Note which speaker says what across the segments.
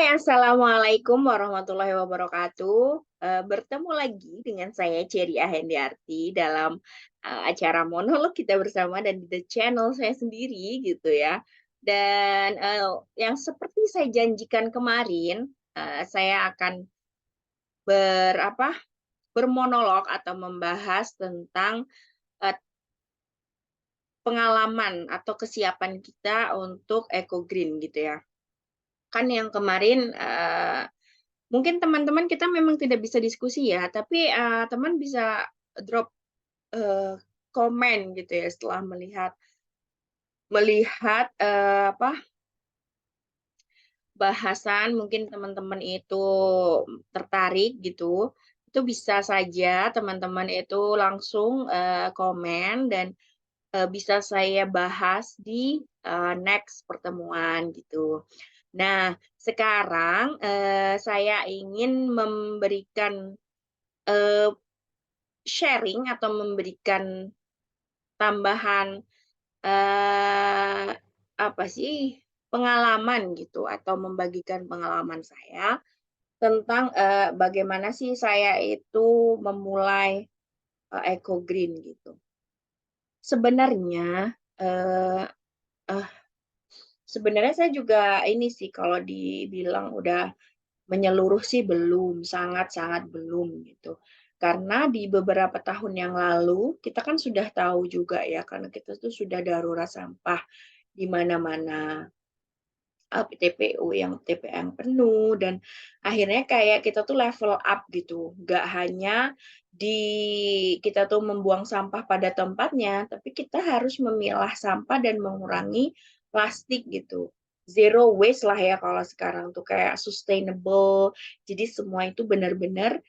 Speaker 1: Hai, assalamualaikum warahmatullahi wabarakatuh. Bertemu lagi dengan saya Cherry Ahendiarti dalam acara monolog kita bersama dan di the channel saya sendiri gitu ya. Dan yang seperti saya janjikan kemarin, saya akan bermonolog atau membahas tentang eh, pengalaman atau kesiapan kita untuk eco green gitu ya. Kan yang kemarin mungkin teman-teman kita memang tidak bisa diskusi ya, tapi teman bisa drop komen gitu ya setelah melihat melihat bahasan mungkin teman-teman itu tertarik gitu. Itu bisa saja teman-teman itu langsung komen dan bisa saya bahas di next pertemuan gitu. Nah, sekarang saya ingin memberikan eh, sharing atau memberikan tambahan eh, apa sih pengalaman gitu atau membagikan pengalaman saya tentang bagaimana sih saya itu memulai eco green gitu. Sebenarnya eh, eh, sebenarnya saya juga ini sih kalau dibilang udah menyeluruh sih belum, sangat-sangat belum gitu. Karena di beberapa tahun yang lalu kita kan sudah tahu juga ya, karena kita tuh sudah darurat sampah di mana-mana, TPU yang TPA yang penuh dan akhirnya kayak kita tuh level up gitu. Nggak hanya di kita tuh membuang sampah pada tempatnya, tapi kita harus memilah sampah dan mengurangi plastik gitu. Zero waste lah ya kalau sekarang tuh kayak sustainable. Jadi semua itu benar-benar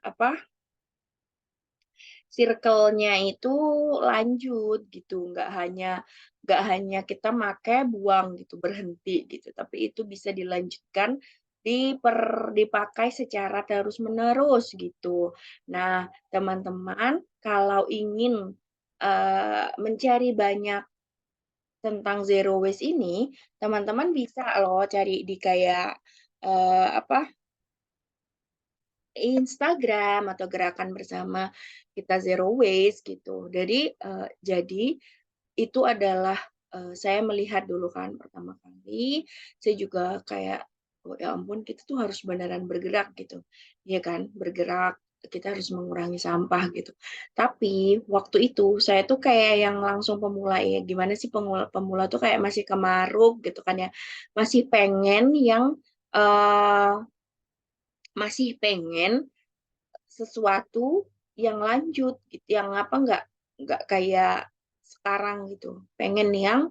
Speaker 1: apa circle-nya itu lanjut gitu, nggak hanya kita pakai buang gitu berhenti gitu, tapi itu bisa dilanjutkan dipakai secara terus menerus gitu. Nah, teman-teman kalau ingin mencari banyak tentang zero waste ini, teman-teman bisa loh cari di kayak apa Instagram atau gerakan bersama kita zero waste gitu. Jadi itu adalah saya melihat dulu kan pertama kali, saya juga kayak oh ya ampun kita tuh harus beneran bergerak gitu. Iya kan? Bergerak, kita harus mengurangi sampah gitu. Tapi waktu itu saya tuh kayak yang langsung pemula ya. Gimana sih pemula, pemula tuh kayak masih kemaruk gitu kan ya. Masih pengen yang eh masih pengen sesuatu yang lanjut gitu, yang apa nggak kayak sekarang gitu. Pengen yang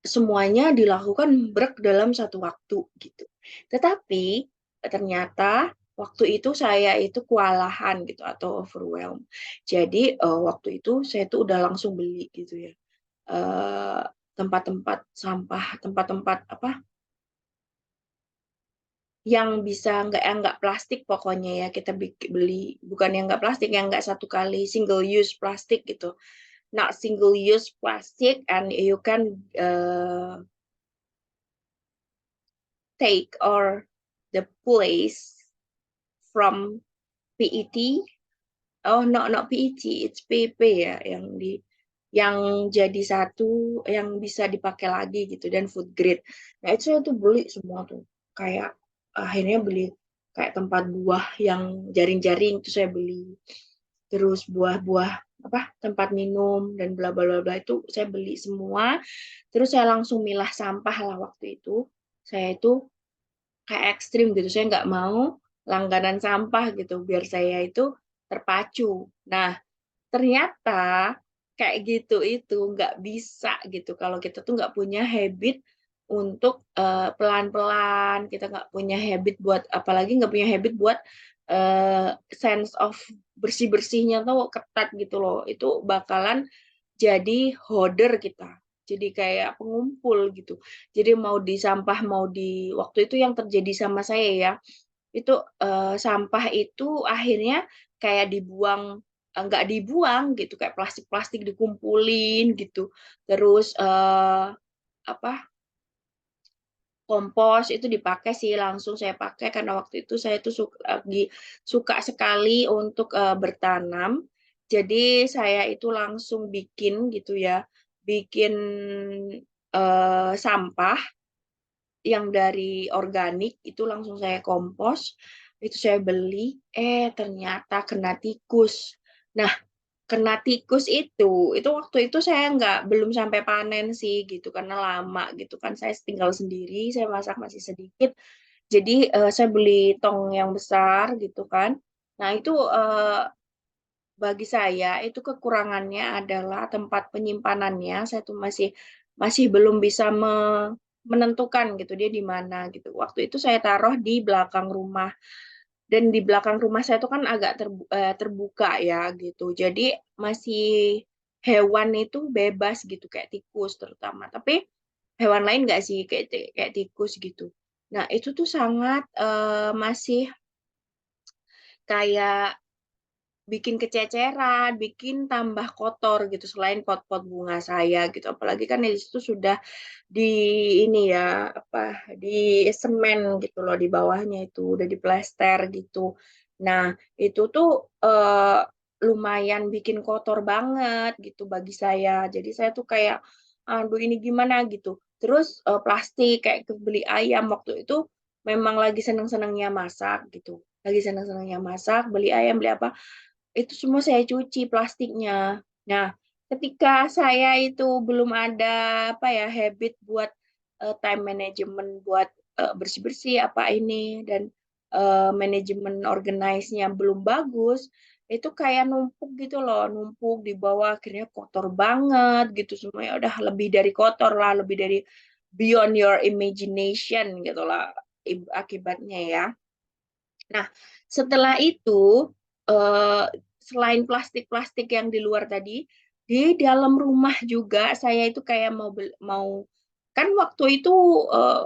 Speaker 1: semuanya dilakukan brek dalam satu waktu gitu. Tetapi ternyata waktu itu saya itu kewalahan gitu atau overwhelm. Jadi waktu itu saya tuh udah langsung beli gitu ya. eh, Tempat-tempat sampah, tempat-tempat apa yang bisa nggak plastik pokoknya ya kita beli bukan yang nggak plastik yang nggak satu kali single use plastik gitu, not single use plastic and you can take or the place from PET. Oh, no, not PET, it's PP ya yang jadi satu yang bisa dipakai lagi gitu dan food grade. Nah, itu saya tuh beli semua tuh. Kayak akhirnya beli kayak tempat buah yang jaring-jaring itu saya beli. Terus buah-buah apa tempat minum dan bla bla bla bla itu saya beli semua. Terus saya langsung milah sampah lah waktu itu. Saya itu kayak ekstrim gitu. Saya nggak mau langganan sampah gitu biar saya itu terpacu. Nah, ternyata kayak gitu itu nggak bisa gitu kalau kita tuh nggak punya habit untuk pelan-pelan, kita nggak punya habit buat apalagi nggak punya habit buat sense of bersih-bersihnya tuh ketat gitu loh. Itu bakalan jadi hoarder kita. Jadi kayak pengumpul gitu. Jadi mau di sampah mau di waktu itu yang terjadi sama saya ya itu sampah itu akhirnya kayak dibuang nggak dibuang gitu kayak plastik-plastik dikumpulin gitu terus apa kompos itu dipakai sih, langsung saya pakai karena waktu itu saya tuh lagi suka sekali untuk bertanam. Jadi saya itu langsung bikin gitu ya, bikin sampah yang dari organik itu langsung saya kompos, itu saya beli, ternyata kena tikus. Nah, kena tikus itu waktu itu saya nggak belum sampai panen sih gitu karena lama gitu kan saya tinggal sendiri, saya masak masih sedikit. Jadi saya beli tong yang besar gitu kan. Nah, itu bagi saya itu kekurangannya adalah tempat penyimpanannya. Saya tuh masih masih belum bisa menentukan gitu dia di mana gitu. Waktu itu saya taruh di belakang rumah dan di belakang rumah saya itu kan agak terbuka ya gitu. Jadi masih hewan itu bebas gitu kayak tikus terutama. Tapi hewan lain nggak sih kayak kayak tikus gitu. Nah, itu tuh sangat masih kayak bikin kececeran, bikin tambah kotor gitu selain pot-pot bunga saya gitu. Apalagi kan di situ sudah di ini ya apa di semen gitu loh di bawahnya itu udah diplester gitu. Nah, itu tuh lumayan bikin kotor banget gitu bagi saya. Jadi saya tuh kayak aduh ini gimana gitu. Terus plastik kayak beli ayam waktu itu memang lagi seneng-senengnya masak gitu. Lagi seneng-senengnya masak, beli ayam, beli apa itu semua saya cuci plastiknya. Nah, ketika saya itu belum ada apa ya habit buat time management buat bersih-bersih apa ini dan manajemen organize-nya belum bagus, itu kayak numpuk gitu loh, numpuk di bawah akhirnya kotor banget gitu semuanya udah lebih dari kotor lah, lebih dari beyond your imagination gitu lah akibatnya ya. Nah, setelah itu, selain plastik-plastik yang di luar tadi, di dalam rumah juga saya itu kayak mau kan waktu itu, eee,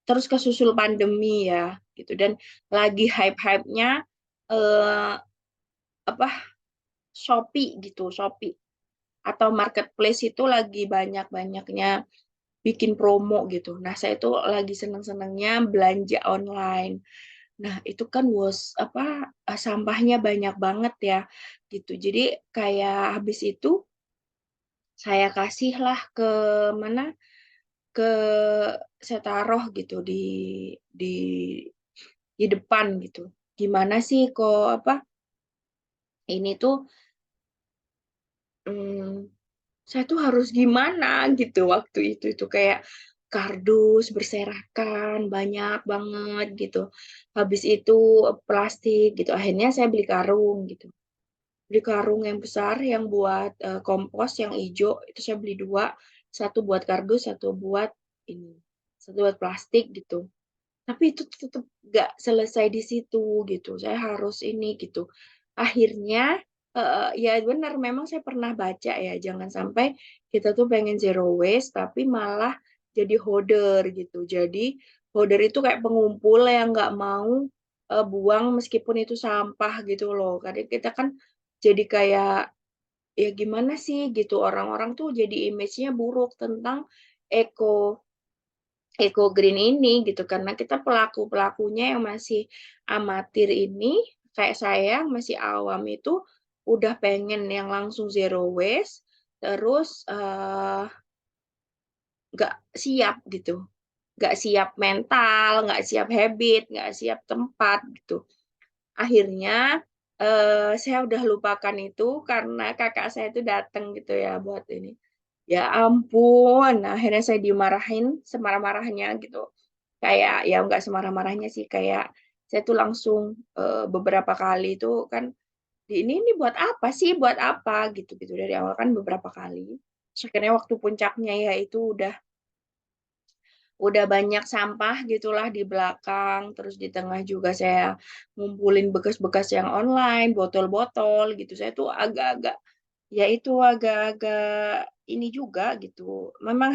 Speaker 1: terus kesusul pandemi ya, gitu, dan lagi hype-hype-nya, eee, apa, Shopee gitu, Shopee atau marketplace itu lagi banyak-banyaknya bikin promo gitu. Nah, saya itu lagi seneng-senengnya belanja online. Nah, itu kan sampahnya banyak banget ya, gitu. Jadi kayak habis itu saya kasihlah ke mana, ke saya taruh gitu di di depan gitu. Gimana sih kok ini tuh, mmm, saya tuh harus gimana gitu waktu itu kayak kardus berserakan banyak banget gitu. Habis itu plastik gitu, akhirnya saya beli karung gitu. Beli karung yang besar yang buat, kompos yang ijo, itu saya beli 2 satu buat kardus, satu buat ini, satu buat plastik gitu. Tapi itu tetep nggak selesai di situ gitu, saya harus ini gitu. Akhirnya ya benar memang saya pernah baca ya, jangan sampai kita tuh pengen zero waste tapi malah jadi hoarder gitu. Jadi hoarder itu kayak pengumpul yang nggak mau, buang meskipun itu sampah gitu loh. Kadang kita kan jadi kayak, ya gimana sih gitu, orang-orang tuh jadi image-nya buruk tentang eco eco green ini gitu, karena kita pelaku-pelakunya yang masih amatir ini, kayak saya masih awam itu, udah pengen yang langsung zero waste, terus, nggak siap gitu, nggak siap mental, nggak siap habit, nggak siap tempat gitu. Akhirnya, saya udah lupakan itu karena kakak saya itu datang gitu ya buat ini. Ya ampun, akhirnya saya dimarahin semarah-marahnya gitu. Kayak ya nggak semarah-marahnya sih, kayak saya tuh langsung, beberapa kali itu kan, "Ini buat apa sih? Buat apa?" Gitu-gitu, dari awal kan beberapa kali. Terus akhirnya waktu puncaknya ya itu udah banyak sampah gitulah di belakang, terus di tengah juga saya ngumpulin bekas-bekas yang online, botol-botol gitu. Saya tuh agak-agak ya itu agak-agak ini juga gitu. Memang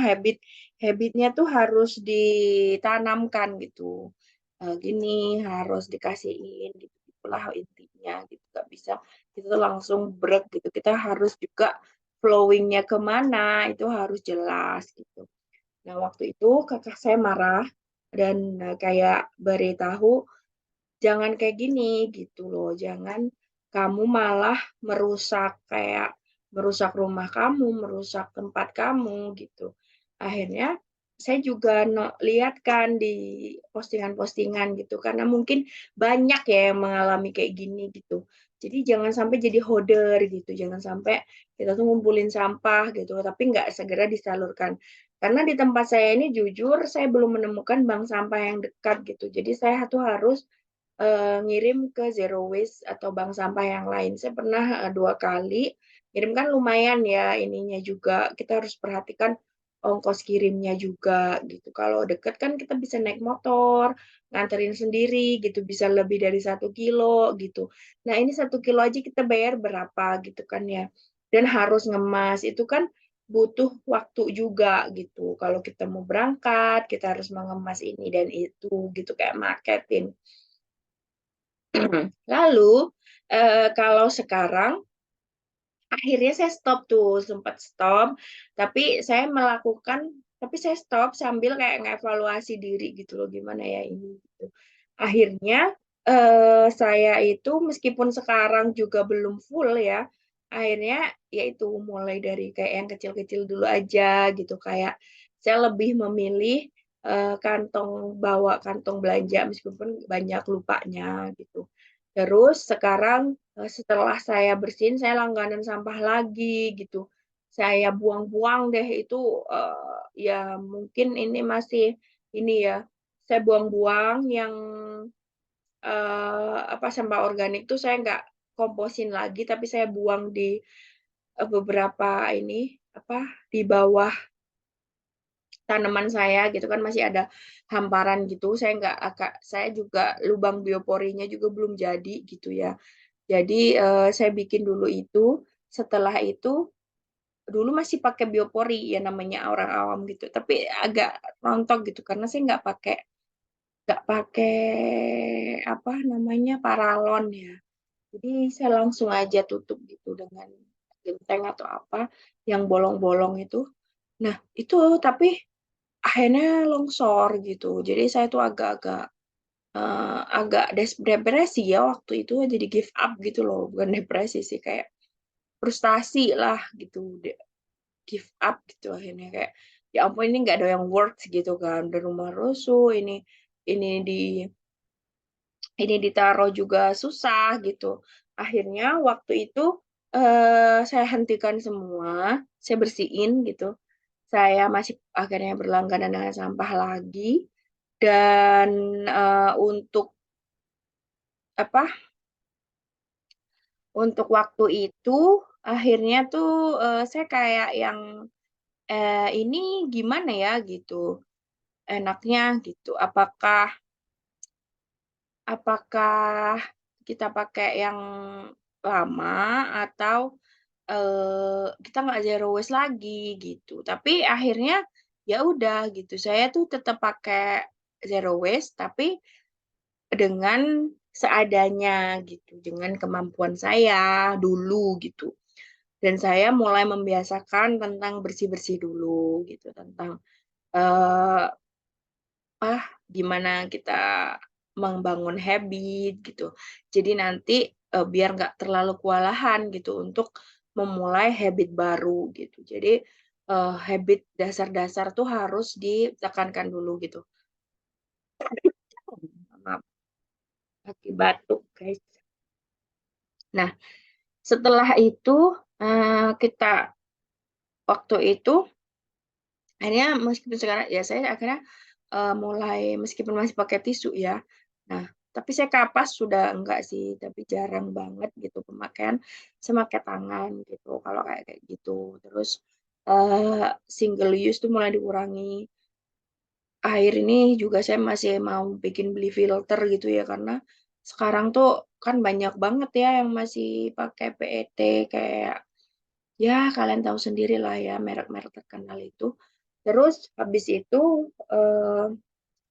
Speaker 1: habitnya tuh harus ditanamkan gitu. Gini harus dikasihin gitu, itulah intinya gitu. Nggak bisa kita tuh langsung brek gitu. Kita harus juga flowing-nya ke mana itu harus jelas gitu. Nah, waktu itu kakak saya marah dan kayak beritahu, jangan kayak gini gitu loh. Jangan kamu malah merusak rumah kamu, merusak tempat kamu gitu. Akhirnya saya juga lihat kan di postingan-postingan gitu karena mungkin banyak ya yang mengalami kayak gini gitu. Jadi jangan sampai jadi hoarder gitu, jangan sampai kita tuh ngumpulin sampah gitu, tapi nggak segera disalurkan. Karena di tempat saya ini jujur saya belum menemukan bank sampah yang dekat gitu. Jadi saya tuh harus ngirim ke zero waste atau bank sampah yang lain. Saya pernah 2 kali kirim, kan lumayan ya ininya juga. Kita harus perhatikan ongkos kirimnya juga gitu. Kalau deket kan kita bisa naik motor, nganterin sendiri gitu, bisa lebih dari 1 kilo gitu. Nah ini 1 kilo aja kita bayar berapa gitu kan ya. Dan harus ngemas itu kan butuh waktu juga gitu. Kalau kita mau berangkat, kita harus mengemas ini dan itu gitu kayak marketing. Lalu kalau sekarang akhirnya saya stop tuh, sempat stop, tapi saya stop sambil kayak ngevaluasi diri gitu loh, gimana ya ini gitu. Akhirnya saya itu meskipun sekarang juga belum full ya, akhirnya yaitu mulai dari kayak yang kecil-kecil dulu aja gitu, kayak saya lebih memilih bawa kantong belanja meskipun banyak lupanya gitu. Terus sekarang setelah saya bersihin, saya langganan sampah lagi gitu. Saya buang-buang deh itu ya mungkin ini masih ini ya. Saya buang-buang yang apa sampah organik tuh saya nggak komposin lagi, tapi saya buang di beberapa ini apa di bawah tanaman saya gitu kan masih ada hamparan gitu. Saya juga lubang bioporinya juga belum jadi gitu ya. Jadi saya bikin dulu itu, setelah itu dulu masih pakai biopori ya namanya orang awam gitu, tapi agak rontok gitu karena saya nggak pakai apa namanya paralon ya. Jadi saya langsung aja tutup gitu dengan genteng atau apa yang bolong-bolong itu. Nah itu tapi akhirnya longsor gitu. Jadi saya tuh agak depresi ya waktu itu, jadi give up gitu loh, bukan depresi sih, kayak frustasi lah gitu, give up gitu akhirnya kayak ya ampun ini nggak ada yang works gitu kan, di rumah rusuh ini di ini ditaruh juga susah gitu. Akhirnya waktu itu saya hentikan semua, saya bersihin gitu. Saya masih akhirnya berlangganan dengan sampah lagi dan untuk apa untuk waktu itu akhirnya tuh saya kayak yang ini gimana ya gitu enaknya gitu. Apakah apakah kita pakai yang lama atau kita nggak zero waste lagi gitu. Tapi akhirnya ya udah gitu. Saya tuh tetap pakai zero waste tapi dengan seadanya gitu, dengan kemampuan saya dulu gitu. Dan saya mulai membiasakan tentang bersih-bersih dulu gitu, tentang eh, gimana kita membangun habit gitu. Jadi nanti biar nggak terlalu kewalahan gitu untuk memulai habit baru gitu. Jadi habit dasar-dasar tuh harus ditekankan dulu gitu. Maaf, lagi batuk guys. Nah, setelah itu kita waktu itu akhirnya meskipun sekarang ya saya akhirnya mulai meskipun masih pakai tisu ya. Nah, tapi saya kapas sudah enggak sih, tapi jarang banget gitu pemakaian saya pakai tangan gitu kalau kayak kayak gitu. Terus single use tuh mulai dikurangi. Akhir ini juga saya masih mau bikin beli filter gitu ya karena sekarang tuh kan banyak banget ya yang masih pakai PET kayak ya kalian tahu sendiri lah ya merek-merek terkenal itu. Terus habis itu eh,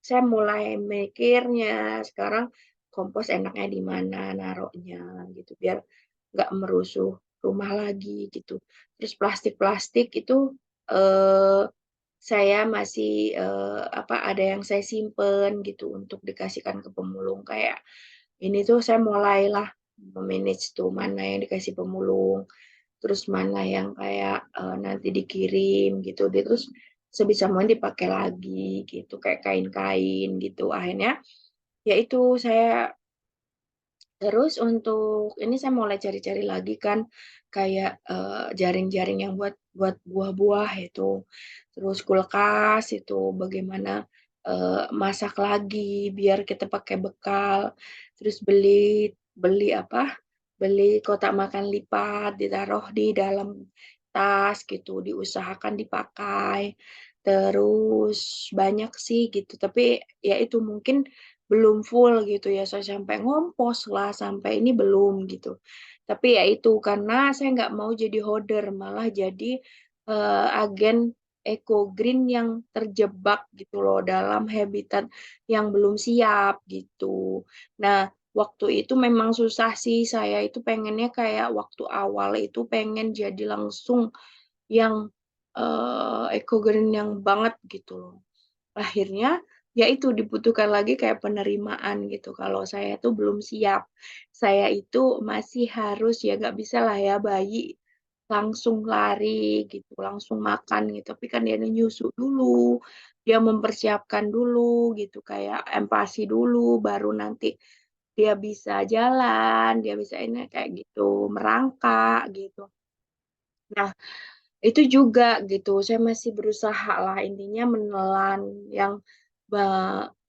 Speaker 1: saya mulai mikirnya sekarang kompos enaknya di mana naruhnya gitu biar nggak merusuh rumah lagi gitu. Terus plastik-plastik itu eh, saya masih, ada yang saya simpen gitu untuk dikasihkan ke pemulung. Kayak ini tuh saya mulailah me-manage tuh mana yang dikasih pemulung, terus mana yang kayak, nanti dikirim gitu, terus sebisa mungkin dipakai lagi gitu, kayak kain-kain gitu. Akhirnya ya itu saya terus untuk ini saya mulai cari-cari lagi kan, kayak, jaring-jaring yang buat buah-buah itu, terus kulkas itu bagaimana, masak lagi biar kita pakai bekal, terus beli beli apa, beli kotak makan lipat, ditaruh di dalam tas gitu, diusahakan dipakai. Terus banyak sih gitu, tapi ya itu mungkin belum full gitu ya, saya sampai ngompos lah, sampai ini belum gitu. Tapi ya itu, karena saya nggak mau jadi hoarder, malah jadi, agen eco green yang terjebak gitu loh, dalam habitat yang belum siap gitu. Nah, waktu itu memang susah sih, saya itu pengennya kayak waktu awal itu pengen jadi langsung yang, eco green yang banget gitu loh. Akhirnya, ya itu dibutuhkan lagi kayak penerimaan gitu, kalau saya tuh belum siap. Saya itu masih harus ya nggak bisa lah ya bayi langsung lari gitu, langsung makan gitu, tapi kan dia nyusu dulu, dia mempersiapkan dulu gitu, kayak empasi dulu, baru nanti dia bisa jalan, dia bisa ini, kayak gitu, merangkak gitu. Nah, itu juga gitu, saya masih berusaha lah intinya menelan yang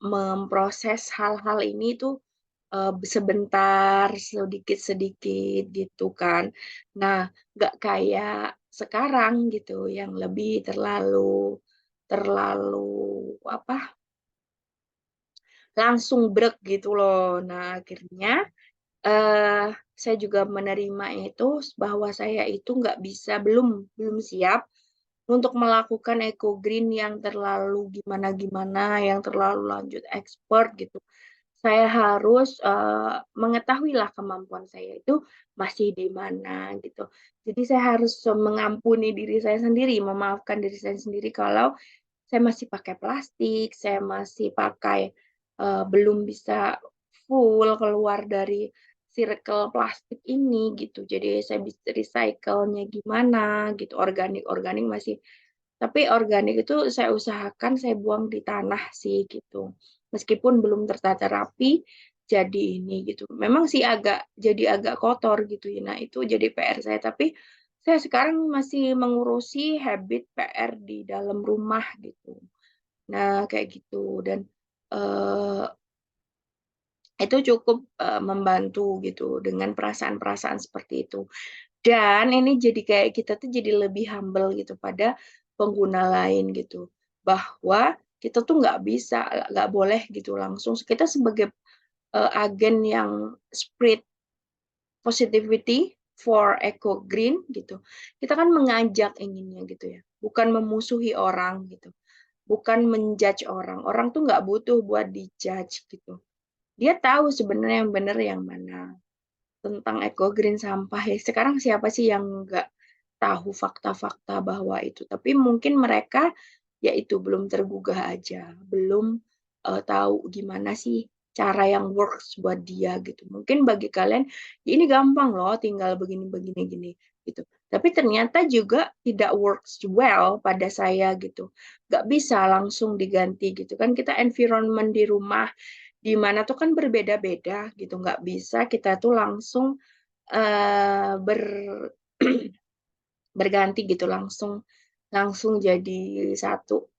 Speaker 1: memproses hal-hal ini tuh, sebentar, sedikit-sedikit gitu kan. Nah, nggak kayak sekarang gitu yang lebih terlalu terlalu apa, langsung brek gitu loh. Nah, akhirnya, saya juga menerima itu bahwa saya itu nggak bisa, belum siap untuk melakukan eco green yang terlalu gimana-gimana, yang terlalu lanjut ekspor gitu. Saya harus, mengetahuilah kemampuan saya itu masih di mana gitu. Jadi saya harus, mengampuni diri saya sendiri, memaafkan diri saya sendiri kalau saya masih pakai plastik, saya masih pakai, belum bisa full keluar dari circle plastik ini gitu. Jadi saya bisa recycle-nya gimana gitu, organik-organik masih, tapi organik itu saya usahakan saya buang di tanah sih gitu. Meskipun belum tertata rapi, jadi ini gitu. Memang sih agak kotor gitu ya. Nah, itu jadi PR saya, tapi saya sekarang masih mengurusi habit PR di dalam rumah gitu. Nah, kayak gitu dan, eee, itu cukup, membantu gitu dengan perasaan-perasaan seperti itu. Dan ini jadi kayak kita tuh jadi lebih humble gitu pada pengguna lain gitu, bahwa kita tuh nggak boleh gitu langsung kita sebagai, agen yang spread positivity for eco green gitu, kita kan mengajak inginnya gitu ya, bukan memusuhi orang gitu, bukan men-judge orang. Orang tuh nggak butuh buat di-judge gitu. Dia tahu sebenarnya yang benar yang mana. Tentang eco green sampah ya, sekarang siapa sih yang nggak tahu fakta-fakta bahwa itu, tapi mungkin mereka, ya itu belum tergugah aja, belum, tahu gimana sih cara yang works buat dia gitu. Mungkin bagi kalian, "Ya ini gampang loh tinggal begini begini gini," gitu. Tapi ternyata juga tidak works well pada saya gitu. Nggak bisa langsung diganti gitu kan, kita environment di rumah di mana tuh kan berbeda-beda gitu, nggak bisa kita tuh langsung, eee, ber berganti gitu, langsung langsung jadi satu,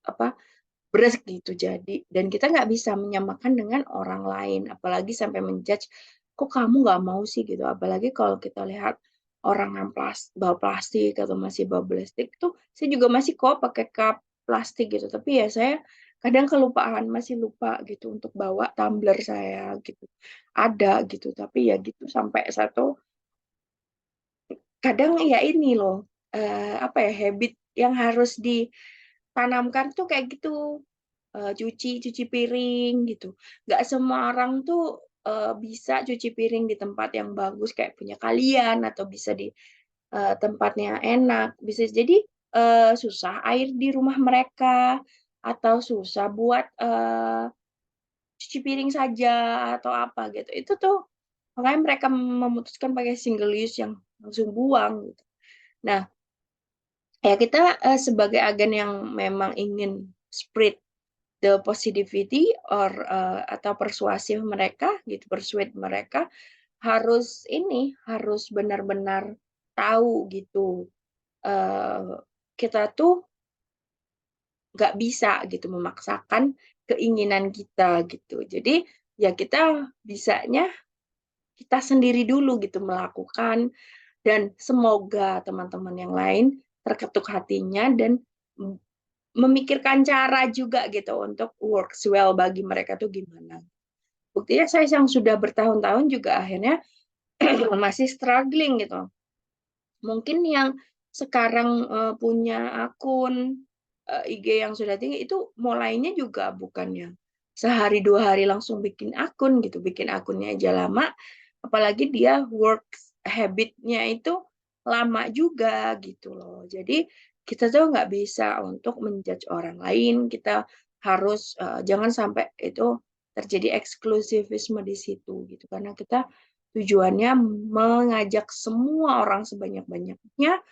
Speaker 1: gitu jadi, dan kita nggak bisa menyamakan dengan orang lain, apalagi sampai men-judge, "Kok kamu nggak mau sih?" Gitu. Apalagi kalau kita lihat orang yang bawa plastik atau masih bawa plastik tuh, saya juga masih kok pakai cup plastik gitu, tapi ya saya kadang kelupaan, masih lupa gitu untuk bawa tumbler saya gitu. Ada gitu, tapi ya gitu sampai satu kadang ya ini loh, habit yang harus ditanamkan tuh kayak gitu, cuci piring gitu. Nggak semua orang tuh, bisa cuci piring di tempat yang bagus kayak punya kalian atau bisa di, tempatnya enak. Bisa jadi susah air di rumah mereka, atau susah buat cuci piring saja atau apa gitu. Itu tuh makanya mereka memutuskan pakai single use yang langsung buang gitu. Nah, ya kita sebagai agen yang memang ingin spread the positivity atau persuasif mereka gitu, persuade mereka harus benar-benar tahu gitu. Kita tuh nggak bisa gitu memaksakan keinginan kita gitu. Jadi ya kita bisanya kita sendiri dulu gitu melakukan, dan semoga teman-teman yang lain terketuk hatinya dan memikirkan cara juga gitu untuk works well bagi mereka tuh gimana. Buktinya saya yang sudah bertahun-tahun juga akhirnya masih struggling gitu. Mungkin yang sekarang punya akun IG yang sudah tinggi itu mulainya juga bukan yang sehari dua hari langsung bikin akun gitu, bikin akunnya aja lama, apalagi dia work habitnya itu lama juga gitu loh. Jadi kita tuh nggak bisa untuk menjudge orang lain, kita harus jangan sampai itu terjadi eksklusivisme di situ gitu, karena kita tujuannya mengajak semua orang sebanyak-banyaknya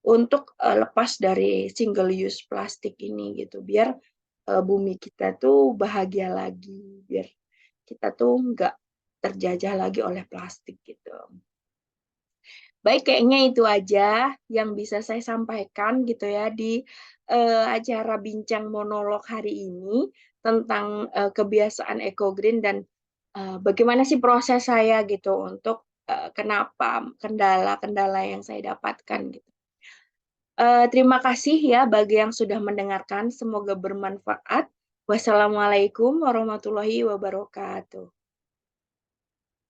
Speaker 1: untuk lepas dari single use plastik ini gitu, biar bumi kita tuh bahagia lagi, biar kita tuh nggak terjajah lagi oleh plastik gitu. Baik, kayaknya itu aja yang bisa saya sampaikan gitu ya di acara bincang monolog hari ini tentang kebiasaan eco green dan bagaimana sih proses saya gitu untuk kenapa kendala-kendala yang saya dapatkan gitu. Terima kasih ya bagi yang sudah mendengarkan, semoga bermanfaat. Wassalamualaikum warahmatullahi wabarakatuh.